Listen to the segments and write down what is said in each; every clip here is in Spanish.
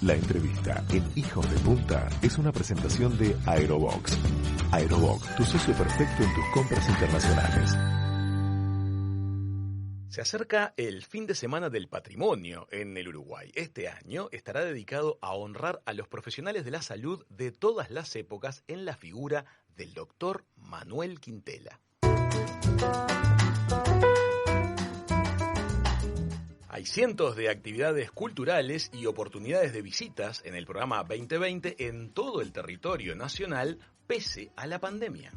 La entrevista en Hijos de Punta es una presentación de Aerobox. Aerobox, tu socio perfecto en tus compras internacionales. Se acerca el fin de semana del patrimonio en el Uruguay. Este año estará dedicado a honrar a los profesionales de la salud de todas las épocas en la figura del doctor Manuel Quintela. Hay cientos de actividades culturales y oportunidades de visitas en el programa 2020 en todo el territorio nacional, pese a la pandemia.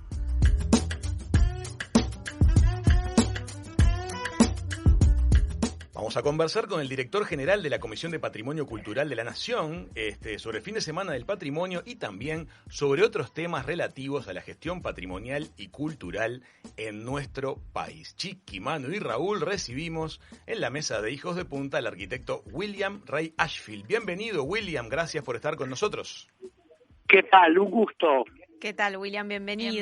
Vamos a conversar con el director general de la Comisión de Patrimonio Cultural de la Nación sobre el fin de semana del patrimonio y también sobre otros temas relativos a la gestión patrimonial y cultural en nuestro país. Chiqui, Manu y Raúl, recibimos en la mesa de Hijos de Punta al arquitecto William Ray Ashfield. Bienvenido, William, gracias por estar con nosotros. ¿Qué tal? Un gusto. ¿Qué tal, William? Bienvenido.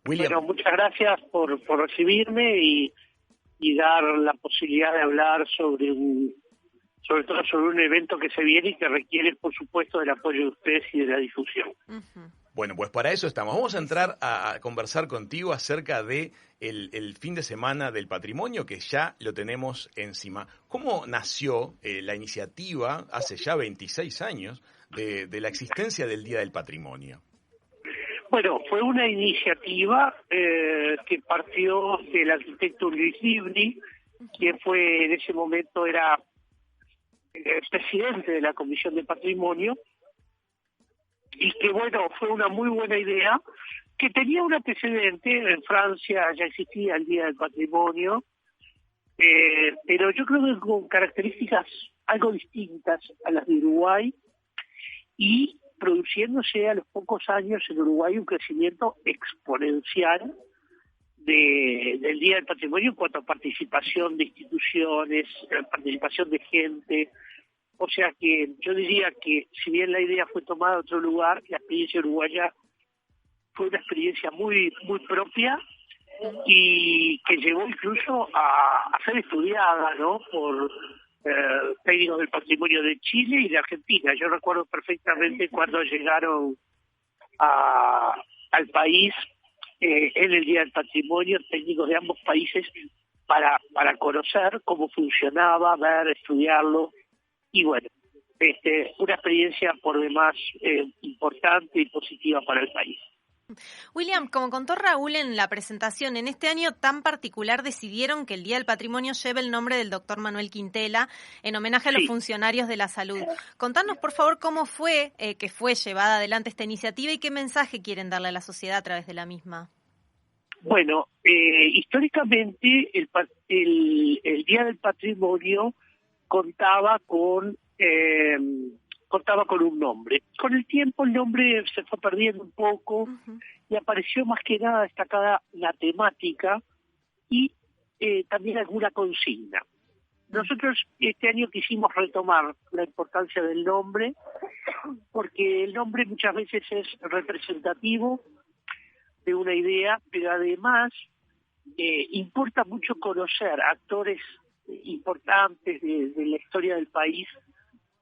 William. Bueno, muchas gracias por recibirme y dar la posibilidad de hablar sobre todo sobre un evento que se viene y que requiere, por supuesto, del apoyo de ustedes y de la difusión. Uh-huh. Bueno, pues para eso estamos. Vamos a entrar a conversar contigo acerca de el fin de semana del patrimonio, que ya lo tenemos encima. ¿Cómo nació la iniciativa hace ya 26 años de la existencia del Día del Patrimonio? Bueno, fue una iniciativa que partió del arquitecto Luis Libni, quien fue en ese momento era el presidente de la Comisión de Patrimonio, y que bueno, fue una muy buena idea, que tenía un antecedente. En Francia ya existía el Día del Patrimonio, pero yo creo que con características algo distintas a las de Uruguay, y produciéndose a los pocos años en Uruguay un crecimiento exponencial del Día del Patrimonio en cuanto a participación de instituciones, participación de gente. O sea que yo diría que si bien la idea fue tomada de otro lugar, la experiencia uruguaya fue una experiencia muy muy propia y que llegó incluso a ser estudiada, ¿no?, por técnicos del patrimonio de Chile y de Argentina. Yo recuerdo perfectamente cuando llegaron al país en el Día del Patrimonio técnicos de ambos países para conocer cómo funcionaba, ver, estudiarlo, y bueno, una experiencia por demás importante y positiva para el país. William, como contó Raúl en la presentación, en este año tan particular decidieron que el Día del Patrimonio lleve el nombre del doctor Manuel Quintela en homenaje a los funcionarios de la salud. Contanos, por favor, cómo fue que fue llevada adelante esta iniciativa y qué mensaje quieren darle a la sociedad a través de la misma. Bueno, históricamente el Día del Patrimonio contaba con un nombre. Con el tiempo el nombre se fue perdiendo un poco, uh-huh, y apareció más que nada destacada la temática y también alguna consigna. Nosotros este año quisimos retomar la importancia del nombre, porque el nombre muchas veces es representativo de una idea, pero además importa mucho conocer actores importantes de la historia del país,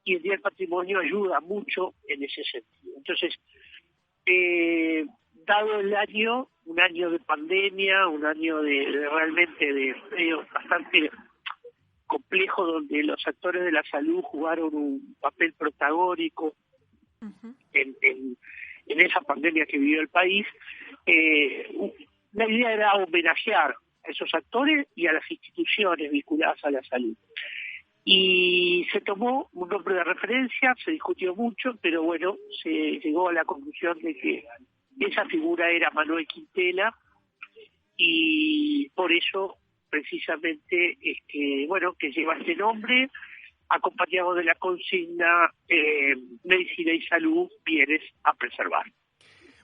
y el Día del Patrimonio ayuda mucho en ese sentido. Entonces, dado el año, un año de pandemia, un año realmente de bastante complejo, donde los actores de la salud jugaron un papel protagónico, uh-huh, en esa pandemia que vivió el país, la idea era homenajear a esos actores y a las instituciones vinculadas a la salud. Y se tomó un nombre de referencia, se discutió mucho, pero bueno, se llegó a la conclusión de que esa figura era Manuel Quintela, y por eso precisamente que lleva este nombre, acompañado de la consigna Medicina y Salud, bienes a preservar.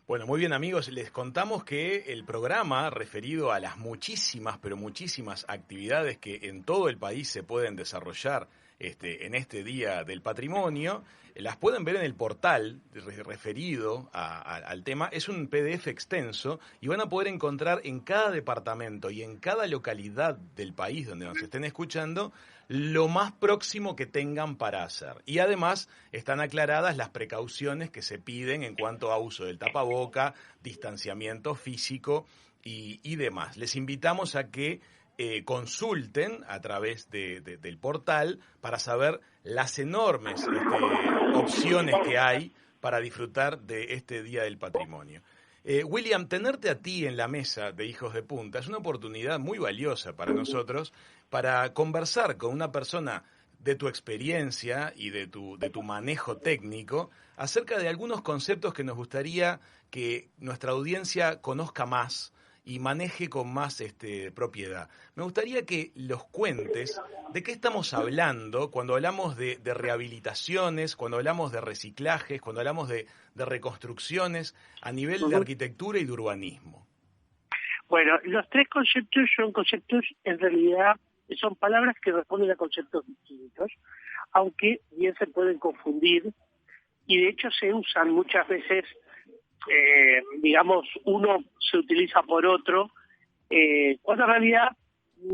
Bueno, muy bien, amigos, les contamos que el programa, referido a las muchísimas, pero muchísimas actividades que en todo el país se pueden desarrollar en este Día del Patrimonio. Las pueden ver en el portal referido al tema. Es un PDF extenso y van a poder encontrar en cada departamento y en cada localidad del país donde nos estén escuchando lo más próximo que tengan para hacer. Y además están aclaradas las precauciones que se piden en cuanto a uso del tapaboca, distanciamiento físico y demás. Les invitamos a que consulten a través del portal para saber las enormes opciones que hay para disfrutar de este Día del Patrimonio. William, tenerte a ti en la mesa de Hijos de Punta es una oportunidad muy valiosa para nosotros para conversar con una persona de tu experiencia y de tu manejo técnico acerca de algunos conceptos que nos gustaría que nuestra audiencia conozca más y maneje con más propiedad. Me gustaría que los cuentes de qué estamos hablando cuando hablamos de rehabilitaciones, cuando hablamos de reciclajes, cuando hablamos de reconstrucciones a nivel de arquitectura y de urbanismo. Bueno, los tres conceptos son conceptos, en realidad, son palabras que responden a conceptos distintos, aunque bien se pueden confundir, y de hecho se usan muchas veces, digamos, uno se utiliza por otro, cuando en realidad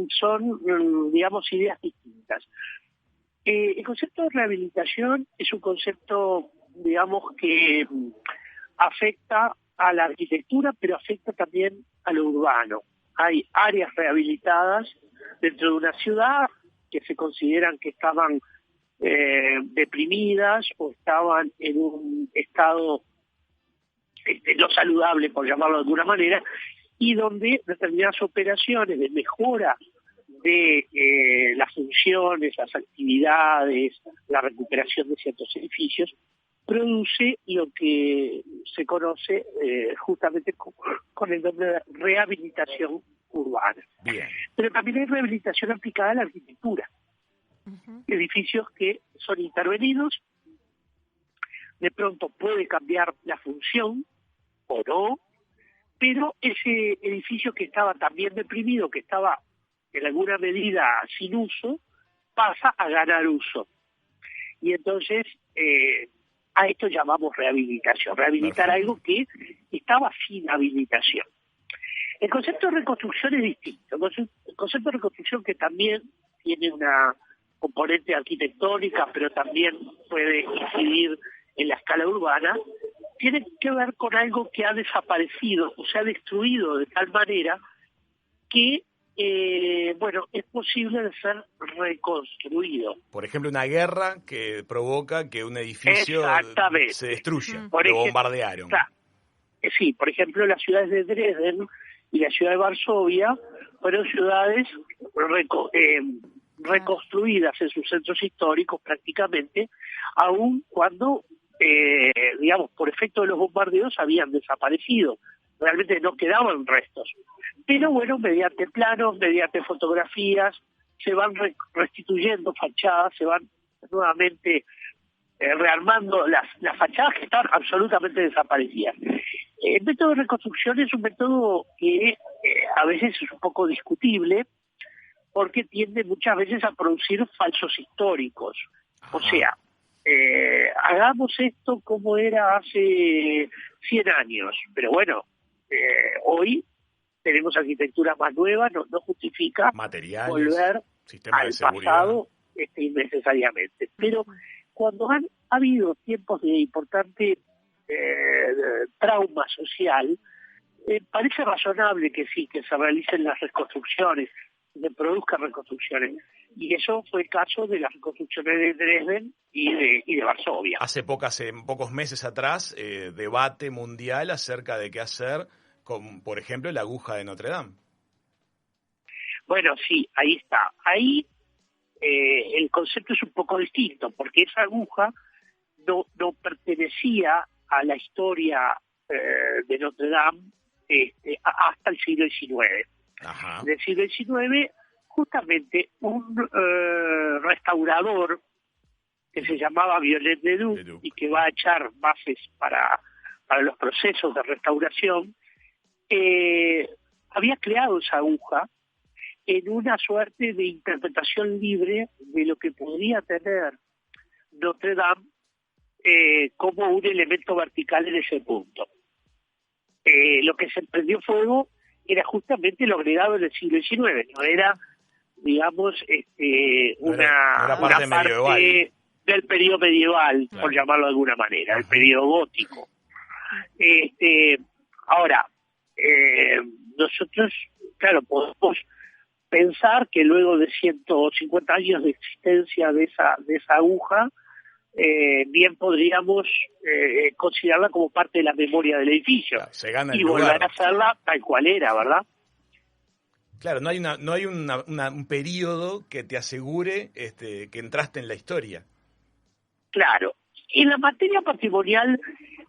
son, digamos, ideas distintas. El concepto de rehabilitación es un concepto, digamos, que afecta a la arquitectura, pero afecta también a lo urbano. Hay áreas rehabilitadas dentro de una ciudad que se consideran que estaban deprimidas o estaban en un estado no saludable, por llamarlo de alguna manera, y donde determinadas operaciones de mejora de las funciones, las actividades, la recuperación de ciertos edificios, produce lo que se conoce justamente con el nombre de rehabilitación urbana. Bien. Pero también hay rehabilitación aplicada a la arquitectura. Edificios que son intervenidos, de pronto puede cambiar la función o no, pero ese edificio que estaba también deprimido, que estaba en alguna medida sin uso, pasa a ganar uso. Y entonces a esto llamamos rehabilitación, rehabilitar algo que estaba sin habilitación. El concepto de reconstrucción es distinto. El concepto de reconstrucción, que también tiene una componente arquitectónica, pero también puede incidir en la escala urbana, tiene que ver con algo que ha desaparecido o se ha destruido de tal manera que, es posible de ser reconstruido. Por ejemplo, una guerra que provoca que un edificio se destruya, lo bombardearon. Sí, por ejemplo, las ciudades de Dresden y la ciudad de Varsovia fueron ciudades reconstruidas en sus centros históricos prácticamente, aun cuando, por efecto de los bombardeos habían desaparecido. Realmente no quedaban restos. Pero bueno, mediante planos, mediante fotografías, se van restituyendo fachadas, se van nuevamente rearmando las fachadas que están absolutamente desaparecidas. El método de reconstrucción es un método que a veces es un poco discutible, porque tiende muchas veces a producir falsos históricos. O sea, hagamos esto como era hace 100 años, pero bueno, hoy tenemos arquitectura más nueva, no justifica volver al pasado innecesariamente. Pero cuando ha habido tiempos de importante trauma social, parece razonable que sí, que se realicen las reconstrucciones, que se produzcan reconstrucciones. Y eso fue el caso de las reconstrucciones de Dresden y de Varsovia. Hace pocos meses atrás, debate mundial acerca de qué hacer con, por ejemplo, la aguja de Notre Dame. Bueno, sí, ahí está. Ahí el concepto es un poco distinto, porque esa aguja no pertenecía a la historia de Notre Dame hasta el siglo XIX. Ajá. En el siglo XIX, justamente un restaurador que se llamaba Viollet Leduc y que va a echar bases para los procesos de restauración, había creado esa aguja en una suerte de interpretación libre de lo que podría tener Notre Dame como un elemento vertical en ese punto. Lo que se prendió fuego era justamente lo agregado en el siglo XIX, no era, digamos, una parte del periodo medieval, claro, por llamarlo de alguna manera, el periodo gótico. Ahora, nosotros, claro, podemos pensar que luego de 150 años de existencia de esa aguja, bien podríamos considerarla como parte de la memoria del edificio, claro, se gana y volver a hacerla tal cual era, ¿verdad? Claro, no hay un periodo que te asegure que entraste en la historia. Claro. En la materia patrimonial,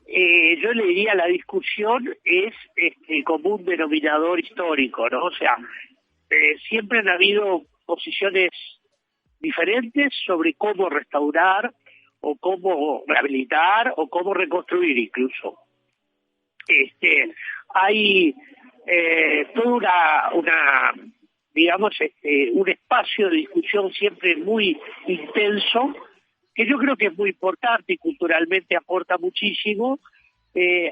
yo le diría, la discusión es como un denominador histórico, ¿no? O sea, siempre han habido posiciones diferentes sobre cómo restaurar o cómo rehabilitar o cómo reconstruir incluso. Hay toda una digamos, un espacio de discusión siempre muy intenso, que yo creo que es muy importante y culturalmente aporta muchísimo,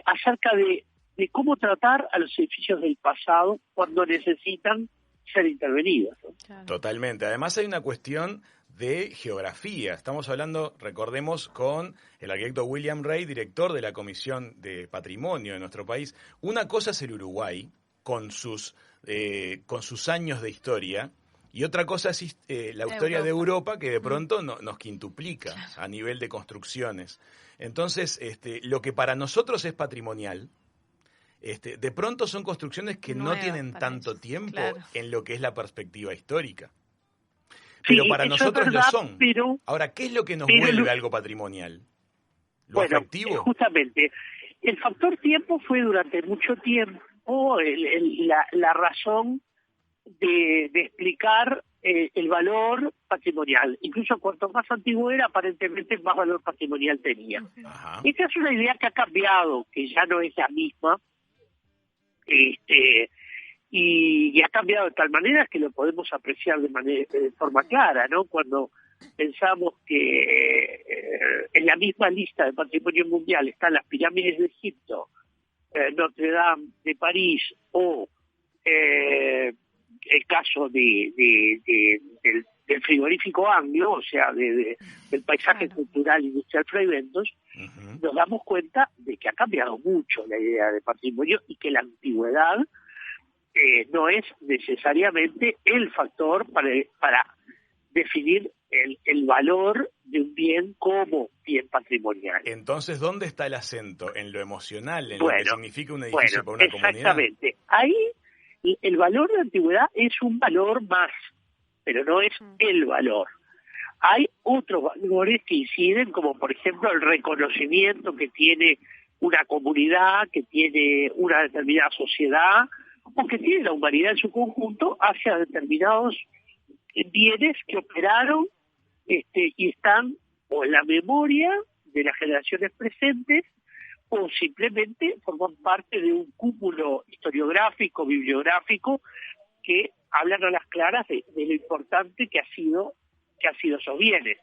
acerca de cómo tratar a los edificios del pasado cuando necesitan ser intervenidos, ¿no? Claro. Totalmente. Además hay una cuestión de geografía. Estamos hablando, recordemos, con el arquitecto William Rey, director de la Comisión de Patrimonio de nuestro país. Una cosa es el Uruguay, con sus años de historia, y otra cosa es la historia de Europa, que de pronto nos quintuplica a nivel de construcciones. Entonces, lo que para nosotros es patrimonial, de pronto son construcciones que no tienen tanto tiempo, claro, en lo que es la perspectiva histórica. Pero para nosotros es verdad, lo son. Pero, ahora, ¿qué es lo que nos vuelve algo patrimonial? ¿Lo afectivo? Justamente, el factor tiempo fue durante mucho tiempo la razón de explicar el valor patrimonial. Incluso cuanto más antiguo era, aparentemente más valor patrimonial tenía. Ajá. Esta es una idea que ha cambiado, que ya no es la misma, y ha cambiado de tal manera que lo podemos apreciar de forma clara, ¿no? Cuando pensamos que en la misma lista de patrimonio mundial están las pirámides de Egipto, Notre Dame de París o el caso del frigorífico Anglo, o sea, del paisaje cultural industrial Freyventos, nos damos cuenta de que ha cambiado mucho la idea de patrimonio y que la antigüedad no es necesariamente el factor para definir el valor de un bien como bien patrimonial. Entonces, ¿dónde está el acento? ¿En lo emocional? ¿En lo que significa un edificio para una comunidad? Exactamente. Ahí el valor de antigüedad es un valor más, pero no es el valor. Hay otros valores que inciden, como por ejemplo el reconocimiento que tiene una comunidad, que tiene una determinada sociedad, o que tiene la humanidad en su conjunto hacia determinados bienes que operaron y están o en la memoria de las generaciones presentes o simplemente forman parte de un cúmulo historiográfico, bibliográfico, que hablan a las claras de lo importante que ha sido esos bienes.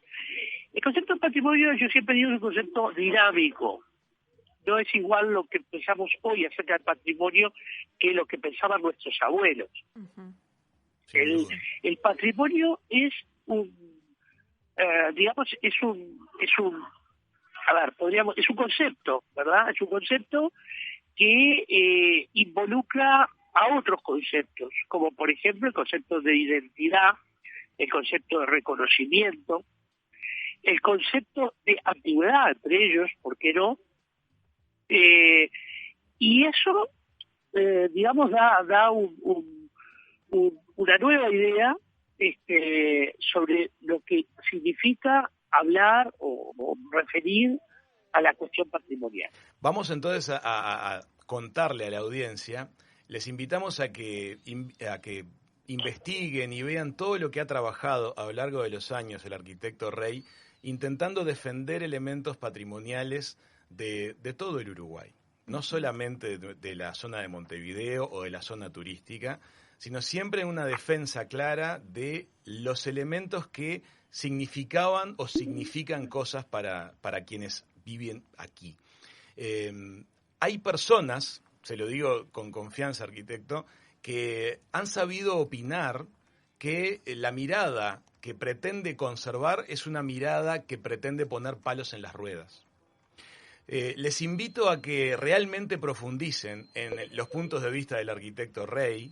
El concepto de patrimonio, yo siempre digo, es un concepto dinámico. No es igual lo que pensamos hoy acerca del patrimonio que lo que pensaban nuestros abuelos. Uh-huh. El patrimonio es un concepto, ¿verdad? Es un concepto que involucra a otros conceptos, como por ejemplo el concepto de identidad, el concepto de reconocimiento, el concepto de antigüedad, entre ellos, ¿por qué no? Y eso, da una nueva idea sobre lo que significa hablar o referir a la cuestión patrimonial. Vamos entonces a contarle a la audiencia, les invitamos a que investiguen y vean todo lo que ha trabajado a lo largo de los años el arquitecto Rey, intentando defender elementos patrimoniales de todo el Uruguay, no solamente de la zona de Montevideo o de la zona turística, sino siempre en una defensa clara de los elementos que significaban o significan cosas para quienes viven aquí. Hay personas, se lo digo con confianza, arquitecto, que han sabido opinar que la mirada que pretende conservar es una mirada que pretende poner palos en las ruedas. Les invito a que realmente profundicen en los puntos de vista del arquitecto Rey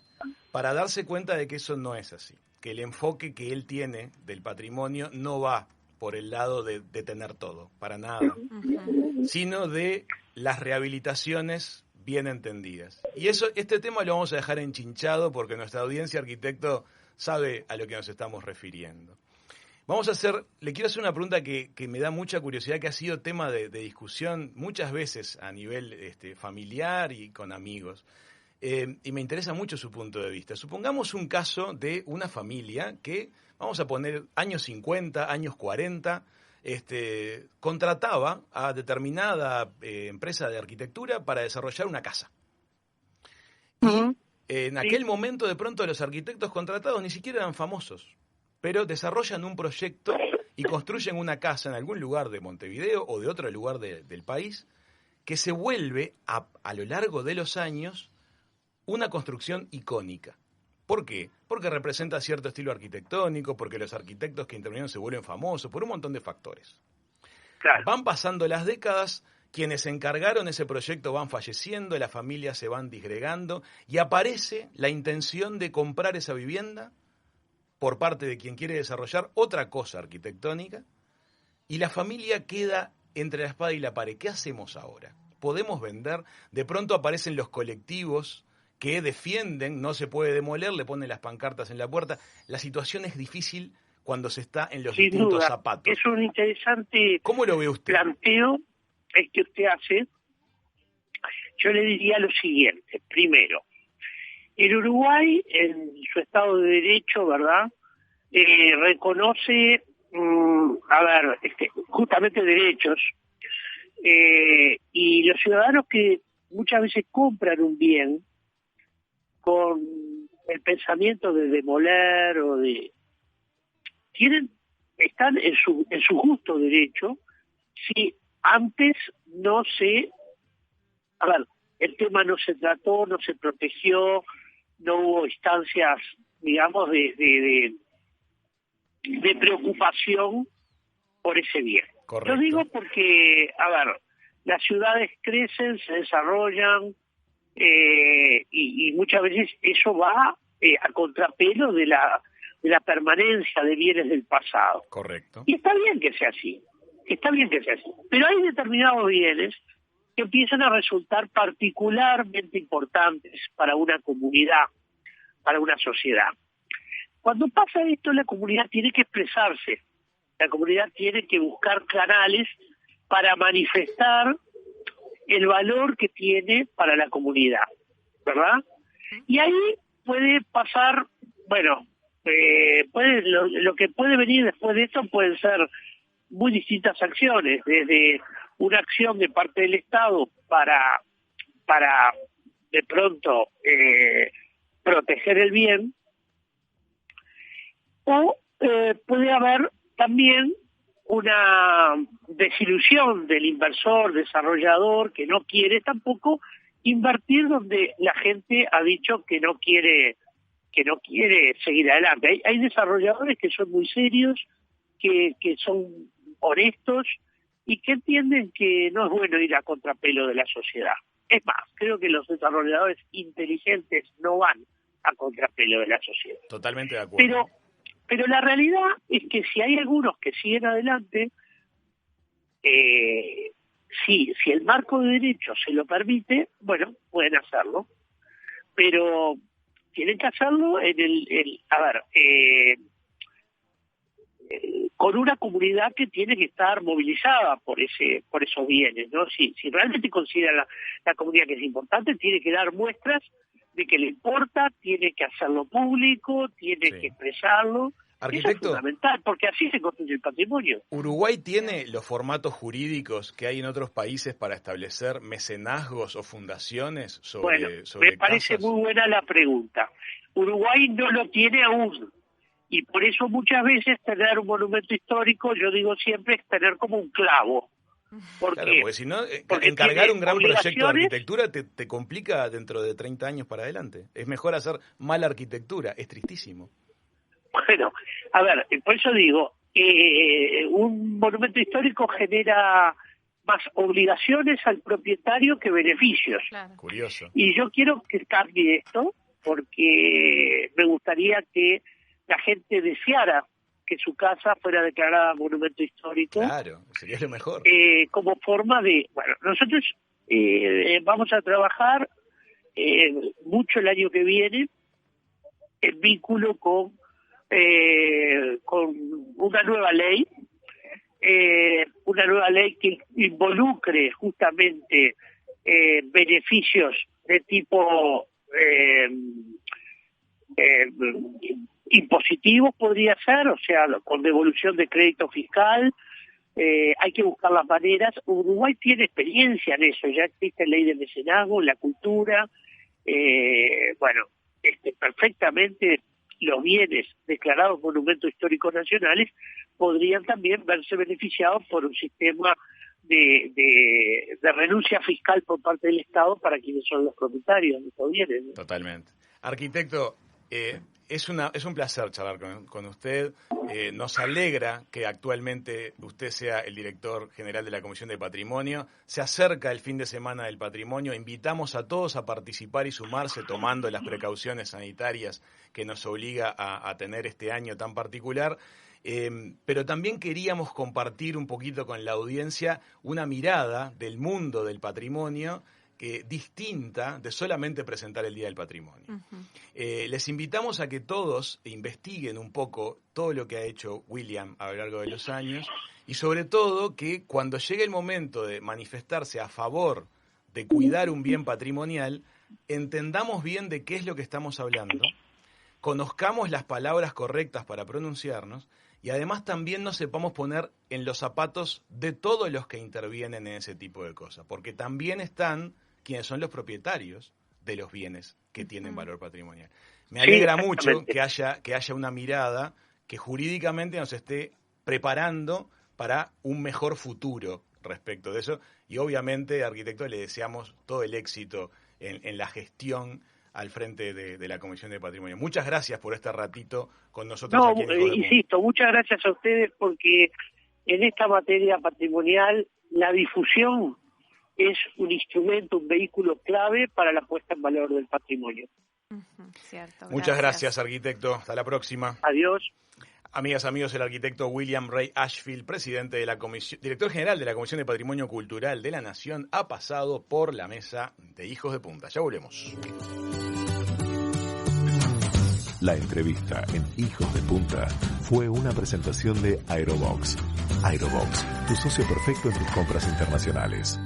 para darse cuenta de que eso no es así, que el enfoque que él tiene del patrimonio no va por el lado de tener todo, para nada, sino de las rehabilitaciones bien entendidas. Y este tema lo vamos a dejar enchinchado porque nuestra audiencia, arquitecto, sabe a lo que nos estamos refiriendo. Le quiero hacer una pregunta que me da mucha curiosidad, que ha sido tema de discusión muchas veces a nivel familiar y con amigos. Y me interesa mucho su punto de vista. Supongamos un caso de una familia que, vamos a poner años 50, años 40, contrataba a determinada empresa de arquitectura para desarrollar una casa. Y en aquel momento, de pronto, los arquitectos contratados ni siquiera eran famosos, pero desarrollan un proyecto y construyen una casa en algún lugar de Montevideo o de otro lugar del país que se vuelve, a lo largo de los años, una construcción icónica. ¿Por qué? Porque representa cierto estilo arquitectónico, porque los arquitectos que intervinieron se vuelven famosos, por un montón de factores. Claro. Van pasando las décadas, quienes encargaron ese proyecto van falleciendo, las familias se van disgregando y aparece la intención de comprar esa vivienda por parte de quien quiere desarrollar otra cosa arquitectónica y la familia queda entre la espada y la pared. ¿Qué hacemos ahora? ¿Podemos vender? De pronto aparecen los colectivos que defienden, no se puede demoler, le ponen las pancartas en la puerta. La situación es difícil cuando se está en los distintos zapatos. Es un interesante ¿Cómo lo ve usted? Planteo el que usted hace. Yo le diría lo siguiente. Primero, el Uruguay, en su Estado de Derecho, ¿verdad?, reconoce, justamente derechos, y los ciudadanos que muchas veces compran un bien con el pensamiento de demoler o de... están en su justo derecho si antes no se... el tema no se trató, no se protegió, no hubo instancias, digamos, de preocupación por ese bien. Correcto. Lo digo porque, las ciudades crecen, se desarrollan, y muchas veces eso va a contrapelo de la permanencia de bienes del pasado. Correcto. Y está bien que sea así, pero hay determinados bienes que empiezan a resultar particularmente importantes para una comunidad, para una sociedad. Cuando pasa esto, la comunidad tiene que expresarse, la comunidad tiene que buscar canales para manifestar el valor que tiene para la comunidad, ¿verdad? Y ahí puede pasar, lo que puede venir después de esto pueden ser muy distintas acciones, desde una acción de parte del Estado para de pronto proteger el bien, o puede haber también una desilusión del inversor, desarrollador, que no quiere tampoco invertir donde la gente ha dicho que no quiere seguir adelante. Hay desarrolladores que son muy serios, que son honestos y que entienden que no es bueno ir a contrapelo de la sociedad. Es más, creo que los desarrolladores inteligentes no van a contrapelo de la sociedad. Totalmente de acuerdo. Pero la realidad es que si hay algunos que siguen adelante, si el marco de derecho se lo permite, pueden hacerlo. Pero tienen que hacerlo con una comunidad que tiene que estar movilizada por esos bienes, ¿no? Si realmente considera la comunidad que es importante, tiene que dar muestras de que le importa, tiene que hacerlo público, tiene que expresarlo. Arquitecto, eso es fundamental, porque así se construye el patrimonio. ¿Uruguay tiene los formatos jurídicos que hay en otros países para establecer mecenazgos o fundaciones sobre me parece casas? muy buena la pregunta. Uruguay no lo tiene aún. Y por eso muchas veces tener un monumento histórico, yo digo siempre, es tener como un clavo. Claro, porque si no, encargar un gran proyecto de arquitectura te complica dentro de 30 años para adelante. Es mejor hacer mala arquitectura, es tristísimo. Bueno, a ver, por eso digo, un monumento histórico genera más obligaciones al propietario que beneficios. Claro. Curioso. Y yo quiero que cambie esto, porque me gustaría que la gente deseara que su casa fuera declarada monumento histórico. Claro, sería lo mejor. Como forma de... Bueno, nosotros vamos a trabajar mucho el año que viene en vínculo con una nueva ley que involucre justamente beneficios de tipo impositivos, podría ser, o sea, con devolución de crédito fiscal. Hay que buscar las maneras. Uruguay tiene experiencia en eso, ya existe ley de mecenazgo, la cultura, perfectamente los bienes declarados monumentos históricos nacionales podrían también verse beneficiados por un sistema de renuncia fiscal por parte del Estado para quienes son los propietarios de estos bienes, ¿no? Totalmente. Arquitecto, es un placer charlar con usted. Nos alegra que actualmente usted sea el director general de la Comisión de Patrimonio. Se acerca el fin de semana del patrimonio. Invitamos a todos a participar y sumarse tomando las precauciones sanitarias que nos obliga a tener este año tan particular. Pero también queríamos compartir un poquito con la audiencia una mirada del mundo del patrimonio distinta de solamente presentar el Día del Patrimonio. Uh-huh. Les invitamos a que todos investiguen un poco todo lo que ha hecho William a lo largo de los años y sobre todo que cuando llegue el momento de manifestarse a favor de cuidar un bien patrimonial, entendamos bien de qué es lo que estamos hablando, conozcamos las palabras correctas para pronunciarnos y además también nos sepamos poner en los zapatos de todos los que intervienen en ese tipo de cosas, porque también están quienes son los propietarios de los bienes que tienen valor patrimonial. Me alegra mucho que haya una mirada que jurídicamente nos esté preparando para un mejor futuro respecto de eso. Y obviamente, arquitecto, le deseamos todo el éxito en la gestión al frente de la Comisión de Patrimonio. Muchas gracias por este ratito con nosotros aquí en el insisto, muchas gracias a ustedes porque en esta materia patrimonial la difusión es un instrumento, un vehículo clave para la puesta en valor del patrimonio. Cierto, muchas gracias, arquitecto. Hasta la próxima. Adiós. Amigas, amigos, el arquitecto William Ray Ashfield, presidente de la comisión, director general de la Comisión de Patrimonio Cultural de la Nación, ha pasado por la mesa de Hijos de Punta. Ya volvemos. La entrevista en Hijos de Punta fue una presentación de Aerobox. Aerobox, tu socio perfecto en tus compras internacionales.